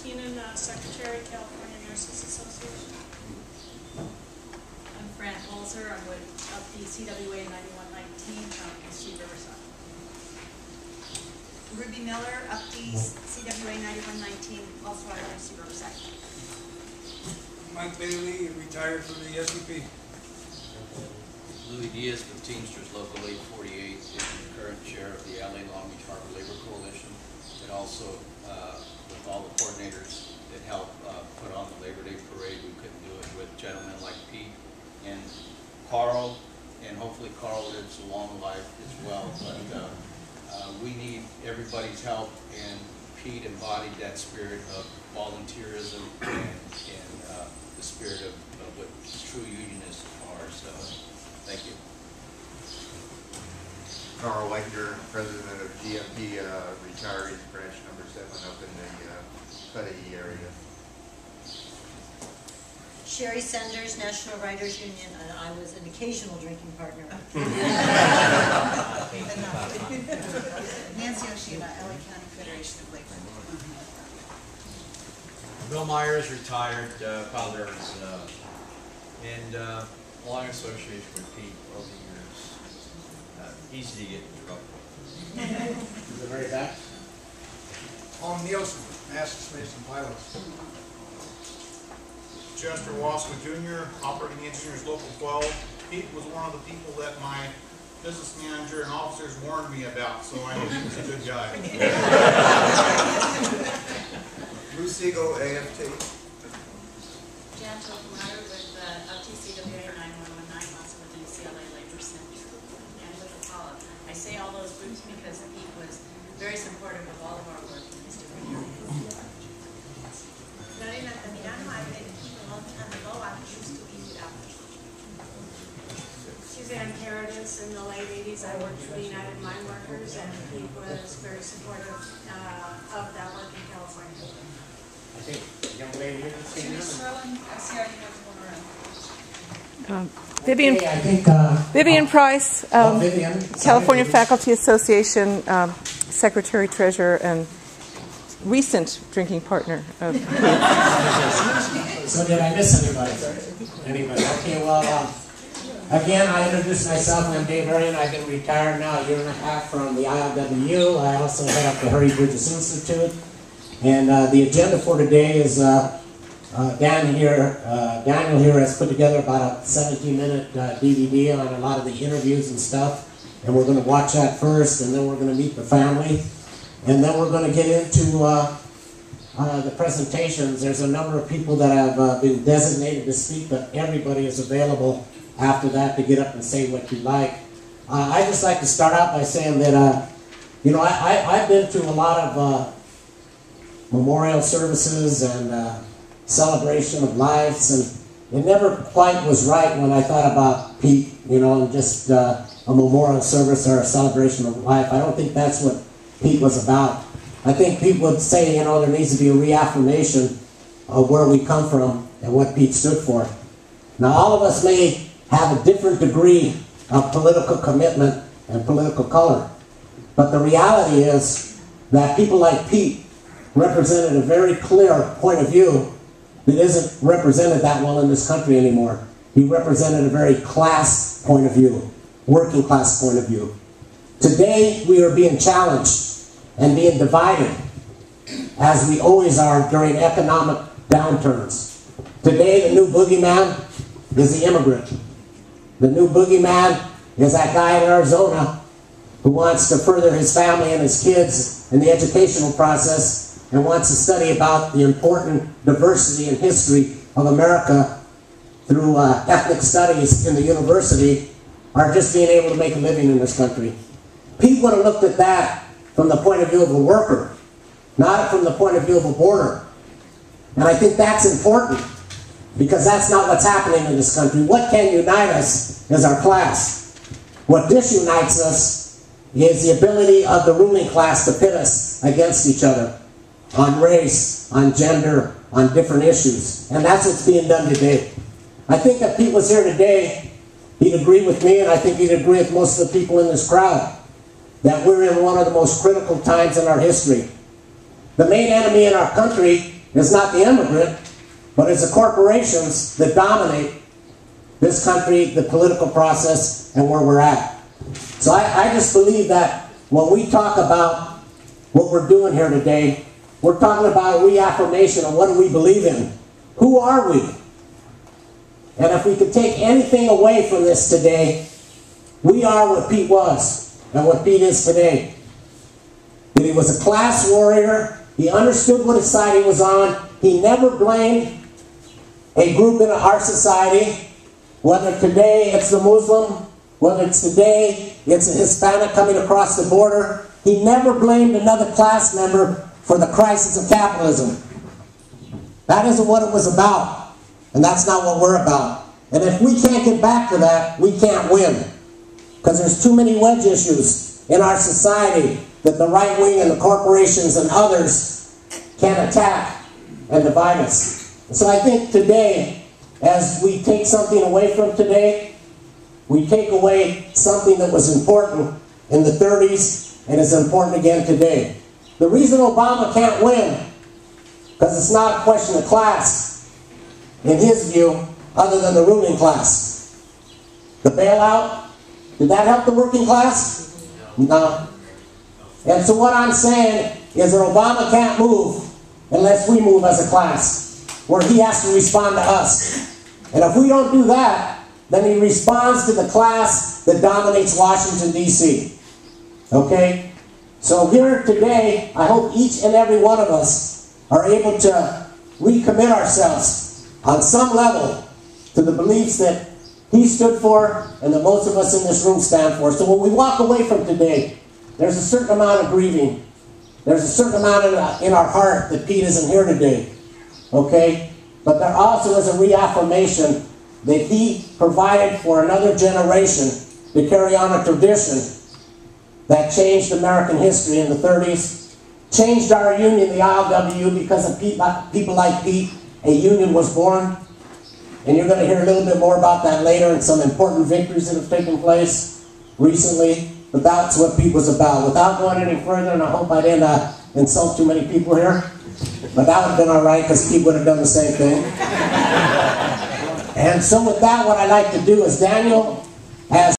Keenan, Secretary, California Nurses Association. I'm Fran Holzer. I'm with the CWA 9119 from East Riverside. Ruby Miller, up the CWA 9119, also out of East Riverside. Mike Bailey, retired from the SEP. Louis Diaz with Teamsters Local 848, is the current chair of the LA Long Beach Harbor Labor Coalition, and also with all the coordinators that help put on the Labor Day Parade. We couldn't do it with gentlemen like Pete and Carl, and hopefully Carl lives a long life as well. But we need everybody's help, and Pete embodied that spirit of volunteerism and the spirit of what true unionists are. So, thank you. Carl Wagner, president of GMP Retirees Branch number 7 up in the Cudahy area. Sherry Sanders, National Writers Union, and I was an occasional drinking partner. Nancy Oshima, LA County Federation of Labor. Bill Myers, retired father-service, and long association with Pete over the years. Easy to get in trouble. To the very back. Tom Nielsen, Master Smiths and Pilots. Chester Waska Jr., Operating Engineers Local 12. Pete was one of the people that my business manager and officers warned me about, so I knew he was a good guy. Lou Siegel, AFT. Jan Tokumaru with LTCWA 9119, also with the UCLA Labor Center, and with Apollo. I say all those groups because Pete was very supportive of all of our work in these different areas. Lorena Tamirano, I met Pete a long time ago. I used to be Suzanne Paradis, in the late 80s, I worked for the United Mine Workers, and he was very supportive of that work in California. I think the young lady here can see Vivian, okay, I think, Vivian Price, Vivian, California Faculty Association Secretary, Treasurer, and recent drinking partner of So did I miss anybody? Okay, well, again, I introduced myself. I'm Dave Arian. I've been retired now a year and a half from the ILWU. I also head up the Harry Bridges Institute. And the agenda for today is Daniel here has put together about a 17-minute DVD on a lot of the interviews and stuff. And we're going to watch that first, and then we're going to meet the family. And then we're going to get into the presentations. There's a number of people that have been designated to speak, but everybody is available after that to get up and say what you like. I'd just like to start out by saying that, you know, I've been to a lot of memorial services and celebration of lives, and it never quite was right when I thought about Pete, you know, and just a memorial service or a celebration of life. I don't think that's what Pete was about. I think Pete would say, you know, there needs to be a reaffirmation of where we come from and what Pete stood for. Now, all of us may have a different degree of political commitment and political color, but the reality is that people like Pete represented a very clear point of view that isn't represented that well in this country anymore. He represented a very class point of view, working class point of view. Today, we are being challenged and being divided, as we always are during economic downturns. Today, the new boogeyman is the immigrant. The new boogeyman is that guy in Arizona who wants to further his family and his kids in the educational process and wants to study about the important diversity and history of America through ethnic studies in the university, or just being able to make a living in this country. Pete would have looked at that from the point of view of a worker, not from the point of view of a border. And I think that's important, because that's not what's happening in this country. What can unite us is our class. What disunites us is the ability of the ruling class to pit us against each other on race, on gender, on different issues. And that's what's being done today. I think if Pete was here today, he'd agree with me, and I think he'd agree with most of the people in this crowd, that we're in one of the most critical times in our history. The main enemy in our country is not the immigrant, but it's the corporations that dominate this country, the political process, and where we're at. So I just believe that when we talk about what we're doing here today, we're talking about a reaffirmation of what do we believe in. Who are we? And if we could take anything away from this today, we are what Pete was and what Pete is today. That he was a class warrior. He understood what his side he was on. He never blamed a group in our society, whether today it's the Muslim, whether it's today it's a Hispanic coming across the border. He never blamed another class member for the crisis of capitalism. That isn't what it was about. And that's not what we're about. And if we can't get back to that, we can't win. Because there's too many wedge issues in our society that the right wing and the corporations and others can attack and divide us. And so I think today, as we take something away from today, we take away something that was important in the 30s and is important again today. The reason Obama can't win, because it's not a question of class, in his view, other than the ruling class. The bailout, did that help the working class? No. And so what I'm saying is that Obama can't move unless we move as a class, where he has to respond to us. And if we don't do that, then he responds to the class that dominates Washington, D.C. Okay? So here today, I hope each and every one of us are able to recommit ourselves on some level to the beliefs that he stood for and that most of us in this room stand for. So when we walk away from today, there's a certain amount of grieving. There's a certain amount in our heart that Pete isn't here today. Okay? But there also is a reaffirmation that he provided for another generation to carry on a tradition that changed American history in the 30s, changed our union, the ILWU, because of people like Pete, a union was born. And you're going to hear a little bit more about that later and some important victories that have taken place recently. But that's what Pete was about. Without going any further, and I hope I didn't insult too many people here, but that would have been all right because Pete would have done the same thing. And so with that, what I'd like to do is Daniel has